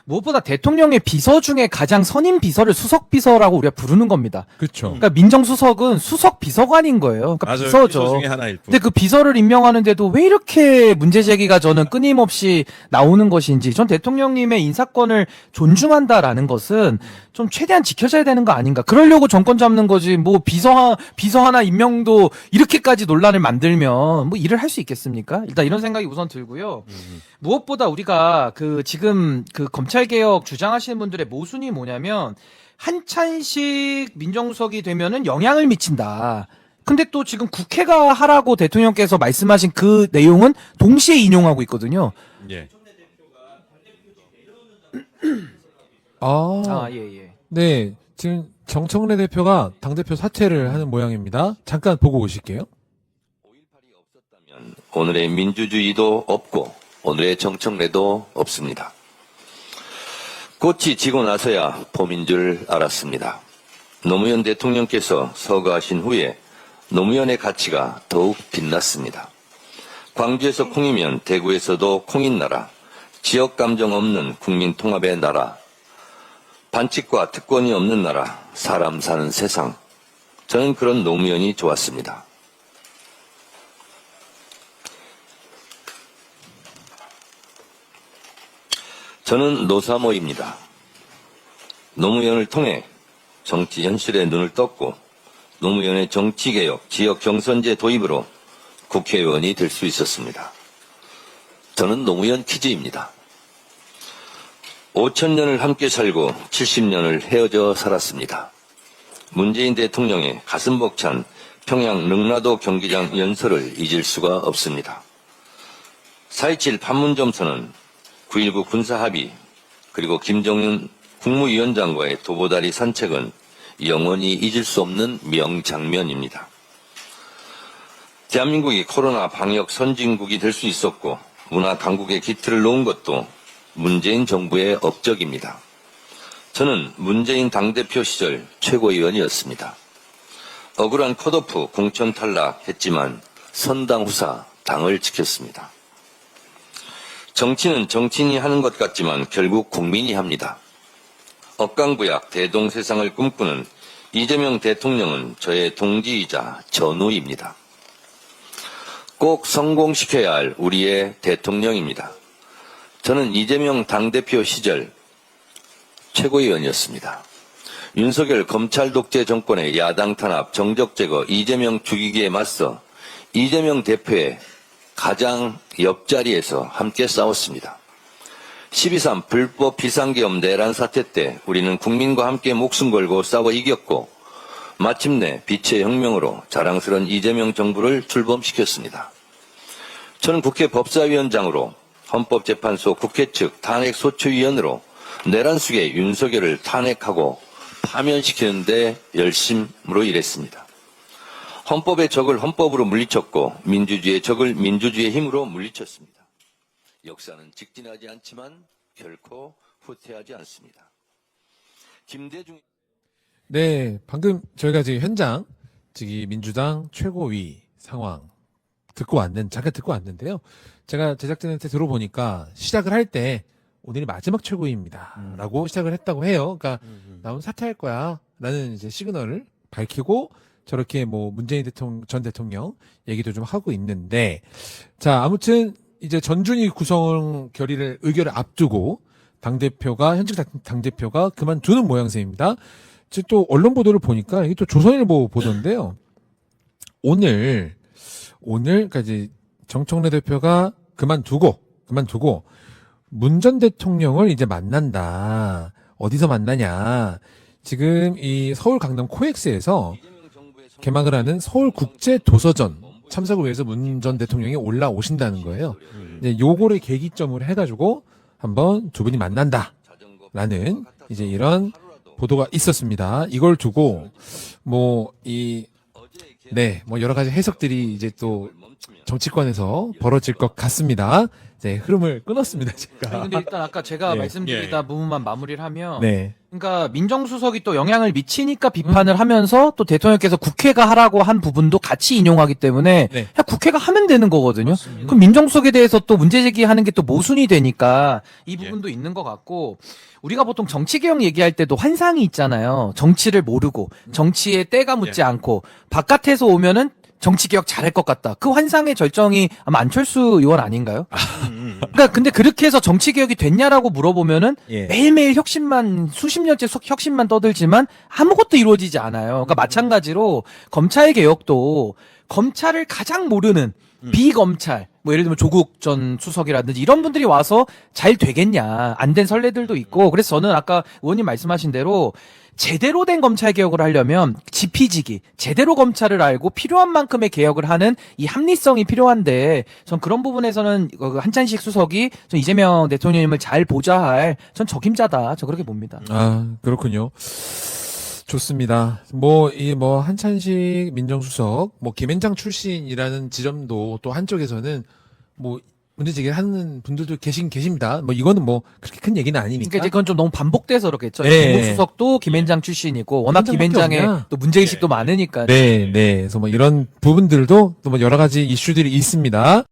무엇보다 대통령의 비서 중에 가장 선임 비서를 수석 비서라고 우리가 부르는 겁니다. 그렇죠. 그러니까 민정수석은 수석 비서관인 거예요. 그러니까 맞아요. 비서죠. 비서 중에 하나일 뿐. 근데 그 비서를 임명하는데도 왜 이렇게 문제 제기가 저는 끊임없이 나오는 것인지, 전 대통령님의 인사권을 존중한다라는 것은 좀 최대한 지켜져야 되는 거 아닌가. 그러려고 정권 잡는 거지. 뭐 비서 하나 임명도 이렇게까지 논란을 만들면 뭐 일을 할 수 있겠습니까? 일단 이런 생각이 우선 들고요. 무엇보다 우리가 지금 검찰 개혁 주장하시는 분들의 모순이 뭐냐면 한찬식 민정수석이 되면은 영향을 미친다. 근데 또 지금 국회가 하라고 대통령께서 말씀하신 그 내용은 동시에 인용하고 있거든요. 예. 예. 네. 지금 정청래 대표가 당대표 사퇴를 하는 모양입니다. 잠깐 보고 오실게요. 오늘의 민주주의도 없고 오늘의 정청래도 없습니다. 꽃이 지고 나서야 봄인 줄 알았습니다. 노무현 대통령께서 서거하신 후에 노무현의 가치가 더욱 빛났습니다. 광주에서 콩이면 대구에서도 콩인 나라, 지역 감정 없는 국민 통합의 나라, 반칙과 특권이 없는 나라, 사람 사는 세상. 저는 그런 노무현이 좋았습니다. 저는 노사모입니다. 노무현을 통해 정치 현실에 눈을 떴고 노무현의 정치개혁, 지역 경선제 도입으로 국회의원이 될 수 있었습니다. 저는 노무현 키즈입니다. 5,000년을 함께 살고 70년을 헤어져 살았습니다. 문재인 대통령의 가슴 벅찬 평양 릉라도 경기장 연설을 잊을 수가 없습니다. 4.27 판문점선언, 9.19 군사합의, 그리고 김정은 국무위원장과의 도보다리 산책은 영원히 잊을 수 없는 명장면입니다. 대한민국이 코로나 방역 선진국이 될 수 있었고 문화 강국의 기틀을 놓은 것도 문재인 정부의 업적입니다. 저는 문재인 당대표 시절 최고위원이었습니다. 억울한 컷오프 공천 탈락했지만 선당 후사 당을 지켰습니다. 정치는 정치인이 하는 것 같지만 결국 국민이 합니다. 억강부약 대동세상을 꿈꾸는 이재명 대통령은 저의 동지이자 전우입니다. 꼭 성공시켜야 할 우리의 대통령입니다. 저는 이재명 당대표 시절 최고위원이었습니다. 윤석열 검찰 독재 정권의 야당 탄압, 정적 제거, 이재명 죽이기에 맞서 이재명 대표의 가장 옆자리에서 함께 싸웠습니다. 12.3 불법 비상계엄 내란 사태 때 우리는 국민과 함께 목숨 걸고 싸워 이겼고 마침내 빛의 혁명으로 자랑스러운 이재명 정부를 출범시켰습니다. 저는 국회 법사위원장으로 헌법재판소 국회 측 탄핵소추위원으로 내란 속의 윤석열을 탄핵하고 파면시키는 데 열심으로 일했습니다. 헌법의 적을 헌법으로 물리쳤고 민주주의의 적을 민주주의의 힘으로 물리쳤습니다. 역사는 직진하지 않지만 결코 후퇴하지 않습니다. 김대중 네, 방금 저희가 지금 현장, 이 민주당 최고위 상황 잠깐 듣고 왔는데요. 제가 제작진한테 들어보니까 시작을 할 때 오늘이 마지막 최고위입니다. 라고 시작을 했다고 해요. 그러니까 나 오늘 사퇴할 거야. 라는 이제 시그널을 밝히고 저렇게 뭐 문재인 전 대통령 얘기도 좀 하고 있는데, 자, 아무튼 이제 전준희 구성 의결을 앞두고 현직 당대표가 그만두는 모양새입니다. 지금 또 언론 보도를 보니까 이게 또 조선일보 보도인데요. 그러니까 이제 정청래 대표가 그만두고 문 전 대통령을 이제 만난다. 어디서 만나냐? 지금 이 서울 강남 코엑스에서 개막을 하는 서울국제도서전 참석을 위해서 문 전 대통령이 올라오신다는 거예요. 이제 요거를 계기점으로 해가지고 한번 두 분이 만난다라는 이제 이런 보도가 있었습니다. 이걸 두고 뭐 여러 가지 해석들이 이제 또 정치권에서 벌어질 것 같습니다. 네, 흐름을 끊었습니다, 제가. 근데 일단 아까 제가 네. 말씀드리다 부분만 마무리를 하면 네. 그러니까 민정수석이 또 영향을 미치니까 비판을 하면서 또 대통령께서 국회가 하라고 한 부분도 같이 인용하기 때문에 네. 그냥 국회가 하면 되는 거거든요. 그럼 민정수석에 대해서 또 문제 제기하는 게 또 모순이 되니까 이 부분도 있는 것 같고 우리가 보통 정치개혁 얘기할 때도 환상이 있잖아요. 정치를 모르고 정치에 때가 묻지 않고 바깥에서 오면은 정치개혁 잘할 것 같다. 그 환상의 절정이 아마 안철수 의원 아닌가요? 그러니까 근데 그렇게 해서 정치개혁이 됐냐라고 물어보면은 매일매일 수십 년째 혁신만 떠들지만 아무것도 이루어지지 않아요. 그러니까 마찬가지로 검찰 개혁도 검찰을 가장 모르는 비검찰, 뭐 예를 들면 조국 전 수석이라든지 이런 분들이 와서 잘 되겠냐. 안 된 선례들도 있고. 그래서 저는 아까 의원님 말씀하신 대로 제대로 된 검찰 개혁을 하려면 지피지기, 제대로 검찰을 알고 필요한 만큼의 개혁을 하는 이 합리성이 필요한데 전 그런 부분에서는 한찬식 수석이 전 이재명 대통령님을 잘 보좌 할 전 적임자다. 저 그렇게 봅니다. 아, 그렇군요. 좋습니다. 한찬식 민정수석, 김앤장 출신이라는 지점도 또 한쪽에서는 문제 제기를 하는 분들도 계십니다. 이거는 그렇게 큰 얘기는 아니니까. 그러니까 이제 그건 좀 너무 반복돼서 그렇겠죠. 네. 김국 수석도 김앤장 출신이고 워낙 김앤장에 또 문제의식도 많으니까. 네. 그래서 이런 부분들도 또 여러 가지 이슈들이 있습니다.